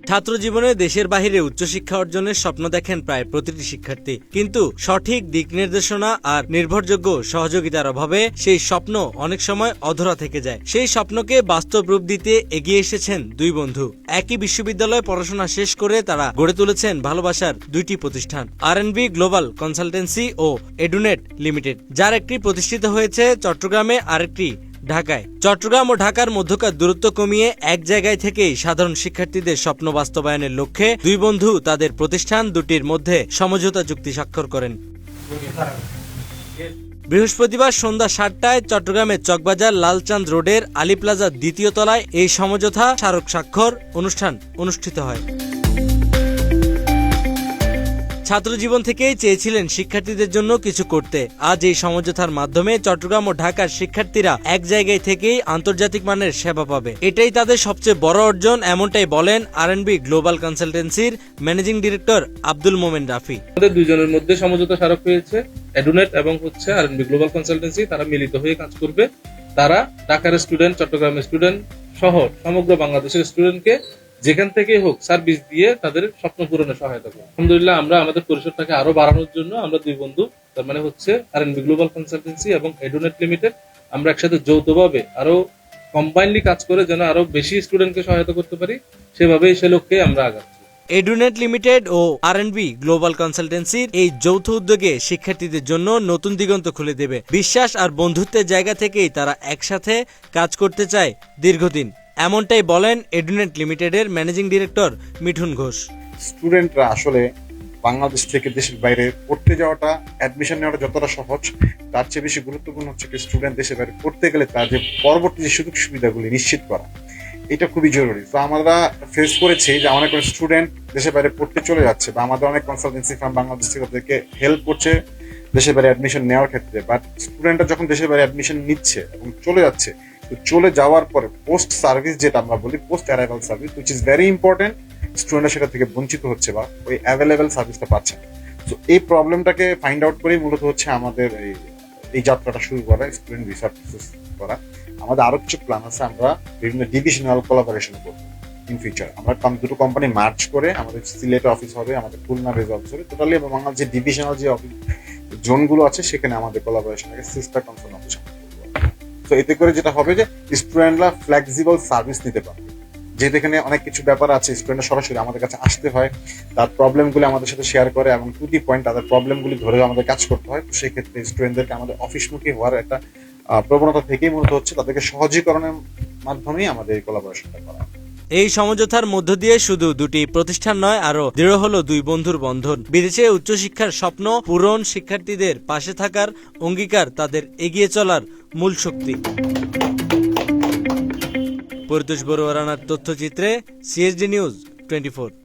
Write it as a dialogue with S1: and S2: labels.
S1: ছাত্র জীবনে দেশের বাহিরে উচ্চশিক্ষা অর্জনের স্বপ্ন দেখেন প্রায় প্রতিটি শিক্ষার্থী, কিন্তু সঠিক দিক নির্দেশনা আর নির্ভরযোগ্য সহযোগিতার অভাবে সেই স্বপ্ন অনেক সময় অধরা থেকে যায়। সেই স্বপ্নকে বাস্তব রূপ দিতে এগিয়ে এসেছেন দুই বন্ধু। একই বিশ্ববিদ্যালয়ে পড়াশোনা শেষ করে তারা গড়ে তুলেছেন ভালোবাসার দুইটি প্রতিষ্ঠান, R&B গ্লোবাল কনসালটেন্সি ও এডুনেট লিমিটেড, যার একটি প্রতিষ্ঠিত হয়েছে চট্টগ্রামে, আরেকটি ঢাকায়। চট্টগ্রাম ও ঢাকার মধ্যকার দূরত্ব কমিয়ে এক জায়গায় থেকেই সাধারণ শিক্ষার্থীদের স্বপ্ন বাস্তবায়নের লক্ষ্যে দুই বন্ধু তাদের প্রতিষ্ঠান দুটির মধ্যে সমঝোতা চুক্তি স্বাক্ষর করেন। বৃহস্পতিবার সন্ধ্যা 7টায় চট্টগ্রামের চকবাজার লালচাঁদ রোডের আলী প্লাজার দ্বিতীয় তলায় এই সমঝোতা স্মারক স্বাক্ষর অনুষ্ঠান অনুষ্ঠিত হয়। ছাত্রজীবন থেকেই চেয়েছিলেন শিক্ষার্থীদের জন্য কিছু করতে। আজ এই সমঝোতার মাধ্যমে চট্টগ্রাম ও ঢাকার শিক্ষার্থীরা এক জায়গায় থেকেই আন্তর্জাতিক মানের সেবা পাবে। এটাই তাদের সবচেয়ে বড় অর্জন, এমনটাই বলেন R&B গ্লোবাল কনসালটেন্সির ম্যানেজিং ডিরেক্টর আব্দুল মোমেন রাফি।
S2: আমাদের দুইজনের মধ্যে সমঝোতা স্মারক হয়েছে। এডুনেট এবং R&B গ্লোবাল কনসালটেন্সি তারা মিলিত হয়ে কাজ করবে। তারা ঢাকার স্টুডেন্ট, চট্টগ্রামের স্টুডেন্ট সহ সমগ্র বাংলাদেশের স্টুডেন্টকে যেখান থেকে হোক সার্ভিস দিয়ে তাদের স্বপ্ন পূরণে সহায়তা করবে। আলহামদুলিল্লাহ, আমরা আমাদের পরিসরটাকে আরো বাড়ানোর জন্য আমরা দুই বন্ধু, তার মানে R&B গ্লোবাল কনসালটেন্সি এবং এডুনেট লিমিটেড, আমরা একসাথে যৌথভাবে আরো কম্বাইনলি কাজ করে যেন আরো বেশি স্টুডেন্টকে সহায়তা করতে পারি, সেভাবেই সে লক্ষ্যে আমরা আগাচ্ছি।
S1: এডুনেট লিমিটেড ও R&B গ্লোবাল কনসালটেন্সির এই যৌথ উদ্যোগে শিক্ষার্থীদের জন্য নতুন দিগন্ত খুলে দেবে। বিশ্বাস আর বন্ধুত্বের জায়গা থেকেই তারা একসাথে কাজ করতে চায় দীর্ঘদিন, এমনটাই বলেন এডুনেট লিমিটেডের ম্যানেজিং ডিরেক্টর মিঠুন ঘোষ।
S3: স্টুডেন্টরা আসলে বাংলাদেশ থেকে দেশের বাইরে পড়তে যাওয়াটা, অ্যাডমিশন নেওয়াটা যতটা সহজ, তার চেয়ে বেশি গুরুত্বপূর্ণ হচ্ছে কি স্টুডেন্ট দেশের বাইরে পড়তে গেলে তার যে পরবর্তী যে সুযোগ সুবিধাগুলি নিশ্চিত করা, এটা খুবই জরুরি। তো আমরা ফেস করেছি যে অনেক স্টুডেন্ট দেশের বাইরে পড়তে চলে যাচ্ছে, বা আমাদের অনেক কনসালটেন্সি ফার্ম বাংলাদেশ থেকে তাদেরকে হেল্প করছে দেশের বাইরে অ্যাডমিশন নেওয়ার ক্ষেত্রে। বাট স্টুডেন্টরা যখন দেশের বাইরে অ্যাডমিশন নিচ্ছে এবং চলে যাচ্ছে, তো চলে যাওয়ার পরে পোস্ট সার্ভিস, যেটা আমরা বলি post arrival service, which is very important, স্টুডেন্টরা সেটা থেকে বঞ্চিত হচ্ছে বা ওই অ্যাভেলেবেল সার্ভিসটা পাচ্ছে না। তো এই প্রবলেমটাকে ফাইন্ড আউট করেই মূলত হচ্ছে আমাদের এই যাত্রাটা শুরু করা, স্টুডেন্ট ভিসা প্রসেস করা। আমাদের আরো কিছু প্ল্যান আছে, আমরা বিভিন্ন ডিভিশনাল কোলাবোরেশন করবো ইন ফিউচার। আমরা দুটো কোম্পানি মার্চ করে আমাদের সিলেটে অফিস হবে, আমাদের খুলনা বেজ অফিস হবে, টোটালি এবং বাংলার যে ডিভিশনাল যে অফিস জোনগুলো আছে সেখানে আমাদের কোলাবোরেশন হবে, সিস্টার কনসার্ন অফিস। তো এতে করে যেটা হবে যে স্টুডেন্টরা ফ্লেক্সিবল সার্ভিস নিতে পারবে, যেহেতু এখানে অনেক কিছু ব্যাপার আছে, স্টুডেন্টরা সরাসরি আমাদের কাছে আসতে হয়, তার প্রবলেমগুলি আমাদের সাথে শেয়ার করে এবং টু দি পয়েন্ট তাদের প্রবলেমগুলি ধরে আমাদের কাজ করতে হয়। তো সেই ক্ষেত্রে স্টুডেন্টদেরকে আমাদের অফিসমুখী হওয়ার একটা প্রবণতা থেকেই মূলত হচ্ছে তাদেরকে সহজীকরণের মাধ্যমেই আমাদের এই কোলাবোরেশনটা করা।
S1: এই সমঝোতার মধ্য দিয়ে শুধু দুটি প্রতিষ্ঠান নয়, আরো দৃঢ় হলো দুই বন্ধুর বন্ধন। বিদেশে উচ্চশিক্ষার স্বপ্ন পূরণ, শিক্ষার্থীদের পাশে থাকার অঙ্গীকার তাদের এগিয়ে চলার মূল শক্তি। পরিতোষ বড়ুয়া রানার তথ্যচিত্রে CSD নিউজ 24।